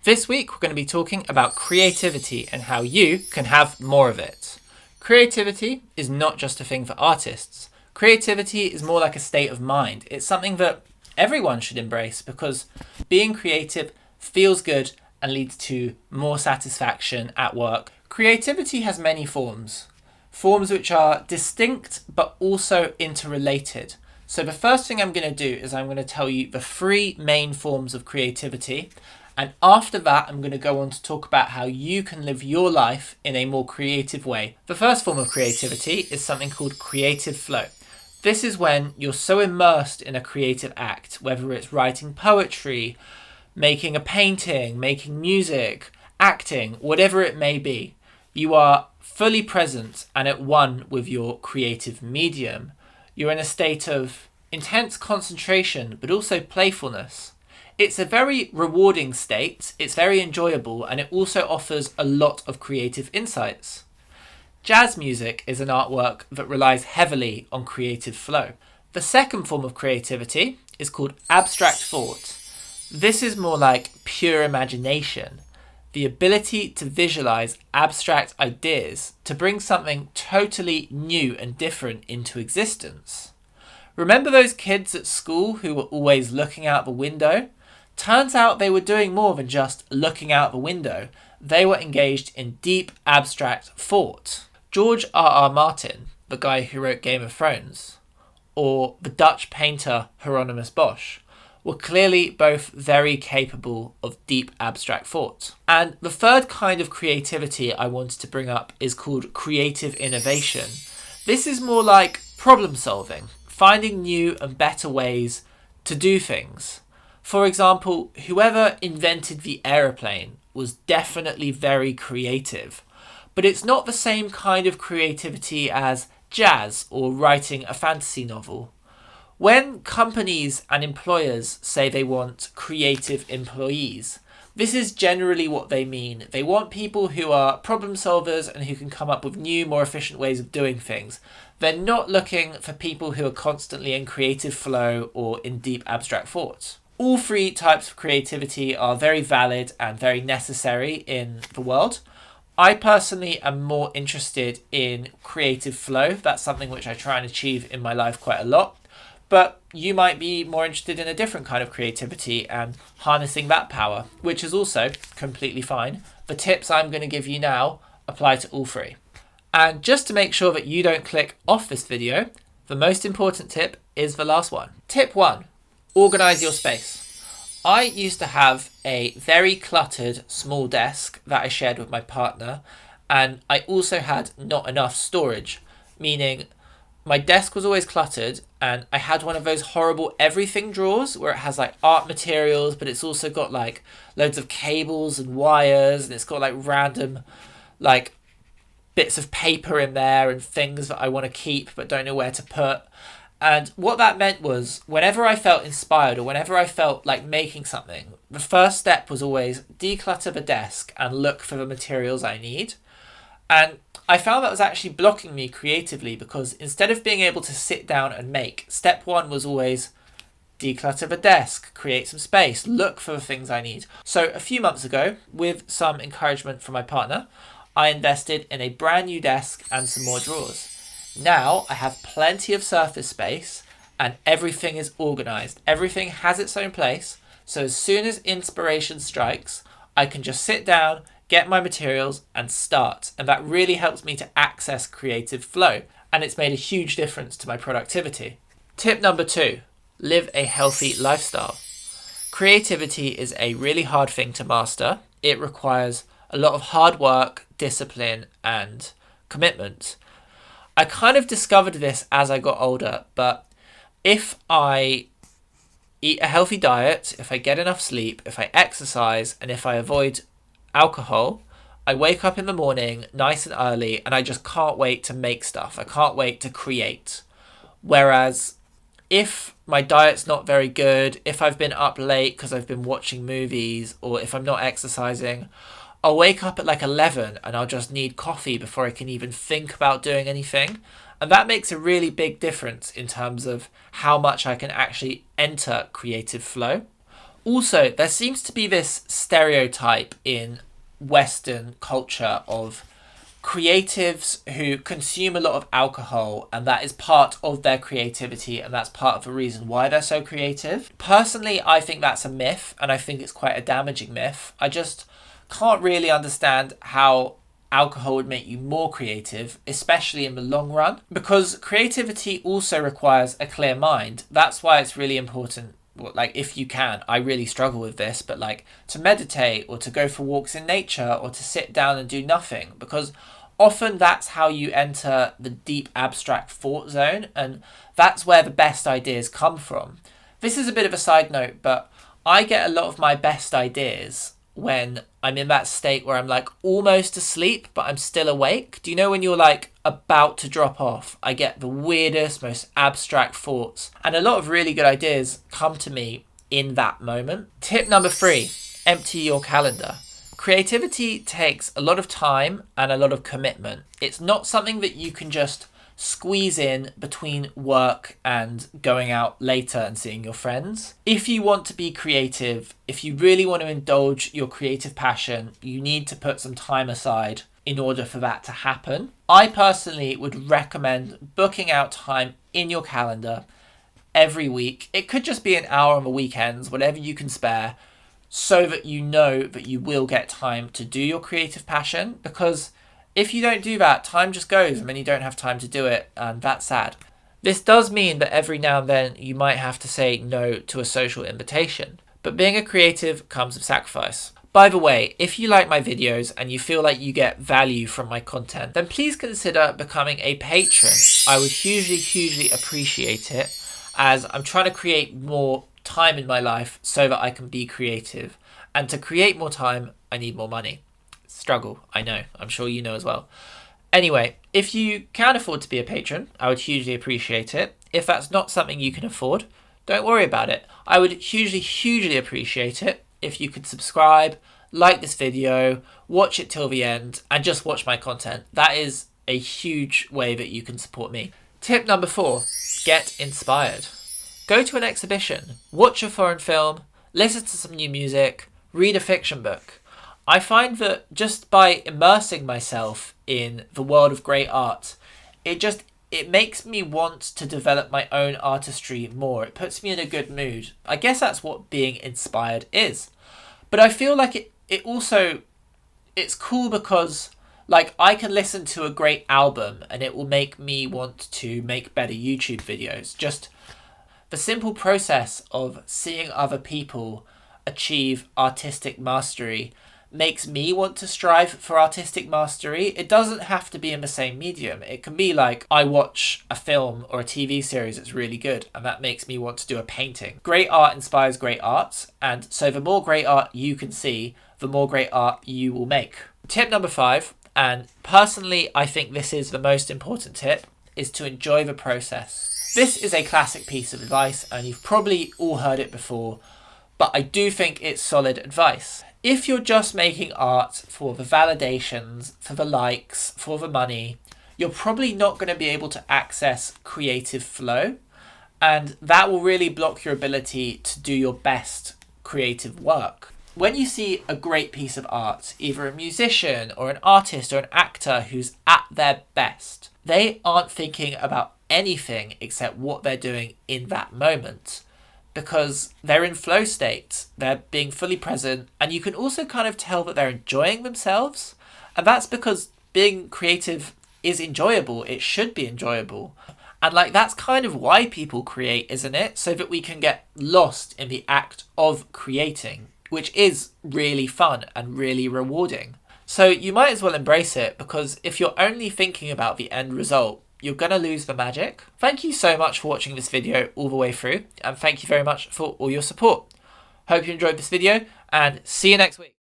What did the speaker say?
This week we're going to be talking about creativity and how you can have more of it. Creativity is not just a thing for artists. Creativity is more like a state of mind. It's something that everyone should embrace because being creative feels good and leads to more satisfaction at work. Creativity has many forms which are distinct but also interrelated. So the first thing I'm going to do is I'm going to tell you the three main forms of creativity. And after that, I'm going to go on to talk about how you can live your life in a more creative way. The first form of creativity is something called creative flow. This is when you're so immersed in a creative act, whether it's writing poetry, making a painting, making music, acting, whatever it may be. You are fully present and at one with your creative medium. You're in a state of intense concentration, but also playfulness. It's a very rewarding state, it's very enjoyable, and it also offers a lot of creative insights. Jazz music is an artwork that relies heavily on creative flow. The second form of creativity is called abstract thought. This is more like pure imagination, the ability to visualize abstract ideas to bring something totally new and different into existence. Remember those kids at school who were always looking out the window? Turns out they were doing more than just looking out the window. They were engaged in deep abstract thought. George R.R. Martin, the guy who wrote Game of Thrones, or the Dutch painter Hieronymus Bosch, were clearly both very capable of deep abstract thought. And the third kind of creativity I wanted to bring up is called creative innovation. This is more like problem solving, finding new and better ways to do things. For example, whoever invented the aeroplane was definitely very creative, but it's not the same kind of creativity as jazz or writing a fantasy novel. When companies and employers say they want creative employees, this is generally what they mean. They want people who are problem solvers and who can come up with new, more efficient ways of doing things. They're not looking for people who are constantly in creative flow or in deep abstract thought. All three types of creativity are very valid and very necessary in the world. I personally am more interested in creative flow. That's something which I try and achieve in my life quite a lot. But you might be more interested in a different kind of creativity and harnessing that power, which is also completely fine. The tips I'm going to give you now apply to all three. And just to make sure that you don't click off this video, the most important tip is the last one. Tip 1. Organize your space. I used to have a very cluttered small desk that I shared with my partner, and I also had not enough storage, meaning my desk was always cluttered and I had one of those horrible everything drawers where it has like art materials, but it's also got like loads of cables and wires, and it's got like random like bits of paper in there and things that I want to keep but don't know where to put. And what that meant was whenever I felt inspired or whenever I felt like making something, the first step was always declutter the desk and look for the materials I need. And I found that was actually blocking me creatively because instead of being able to sit down and make, step 1 was always declutter the desk, create some space, look for the things I need. So a few months ago, with some encouragement from my partner, I invested in a brand new desk and some more drawers. Now I have plenty of surface space and everything is organized. Everything has its own place. So as soon as inspiration strikes, I can just sit down, get my materials and start. And that really helps me to access creative flow. And it's made a huge difference to my productivity. Tip number 2, live a healthy lifestyle. Creativity is a really hard thing to master. It requires a lot of hard work, discipline and commitment. I kind of discovered this as I got older, but if I eat a healthy diet, if I get enough sleep, if I exercise, and if I avoid alcohol, I wake up in the morning nice and early and I just can't wait to make stuff. I can't wait to create. Whereas if my diet's not very good, if I've been up late because I've been watching movies, or if I'm not exercising, I'll wake up at like 11 and I'll just need coffee before I can even think about doing anything. And that makes a really big difference in terms of how much I can actually enter creative flow. Also, there seems to be this stereotype in Western culture of creatives who consume a lot of alcohol, and that is part of their creativity, and that's part of the reason why they're so creative. Personally, I think that's a myth, and I think it's quite a damaging myth. I just can't really understand how alcohol would make you more creative, especially in the long run, because creativity also requires a clear mind. That's why it's really important, like, if you can, I really struggle with this, but like to meditate or to go for walks in nature or to sit down and do nothing, because often that's how you enter the deep abstract thought zone, and that's where the best ideas come from. This is a bit of a side note, but I get a lot of my best ideas when I'm in that state where I'm like almost asleep, but I'm still awake. Do you know when you're like about to drop off? I get the weirdest, most abstract thoughts, and a lot of really good ideas come to me in that moment. Tip number 3, empty your calendar. Creativity takes a lot of time and a lot of commitment. It's not something that you can just squeeze in between work and going out later and seeing your friends. If you want to be creative, if you really want to indulge your creative passion, you need to put some time aside in order for that to happen. I personally would recommend booking out time in your calendar every week. It could just be an hour on the weekends, whatever you can spare, so that you know that you will get time to do your creative passion, because if you don't do that, time just goes and then you don't have time to do it, and that's sad. This does mean that every now and then you might have to say no to a social invitation, but being a creative comes with sacrifice. By the way, if you like my videos and you feel like you get value from my content, then please consider becoming a patron. I would hugely appreciate it, as I'm trying to create more time in my life so that I can be creative, and to create more time I need more money. Struggle, I know, I'm sure you know as well. Anyway, if you can afford to be a patron, I would hugely appreciate it. If that's not something you can afford, don't worry about it. I would hugely appreciate it if you could subscribe, like this video, watch it till the end, and just watch my content. That is a huge way that you can support me. Tip number 4, get inspired. Go to an exhibition, watch a foreign film, listen to some new music, read a fiction book. I find that just by immersing myself in the world of great art, it makes me want to develop my own artistry more. It puts me in a good mood. I guess that's what being inspired is. But I feel like it's cool because like I can listen to a great album and it will make me want to make better YouTube videos. Just the simple process of seeing other people achieve artistic mastery makes me want to strive for artistic mastery. It doesn't have to be in the same medium. It can be like I watch a film or a TV series that's really good and that makes me want to do a painting. Great art inspires great art, and so the more great art you can see, the more great art you will make. Tip number 5, and personally I think this is the most important tip, is to enjoy the process. This is a classic piece of advice and you've probably all heard it before, but I do think it's solid advice. If you're just making art for the validations, for the likes, for the money, you're probably not going to be able to access creative flow, and that will really block your ability to do your best creative work. When you see a great piece of art, either a musician or an artist or an actor who's at their best, they aren't thinking about anything except what they're doing in that moment, because they're in flow state, they're being fully present, and you can also kind of tell that they're enjoying themselves. And that's because being creative is enjoyable. It should be enjoyable. And like that's kind of why people create, isn't it? So that we can get lost in the act of creating, which is really fun and really rewarding. So you might as well embrace it, because if you're only thinking about the end result, you're going to lose the magic. Thank you so much for watching this video all the way through, and thank you very much for all your support. Hope you enjoyed this video, and see you next week.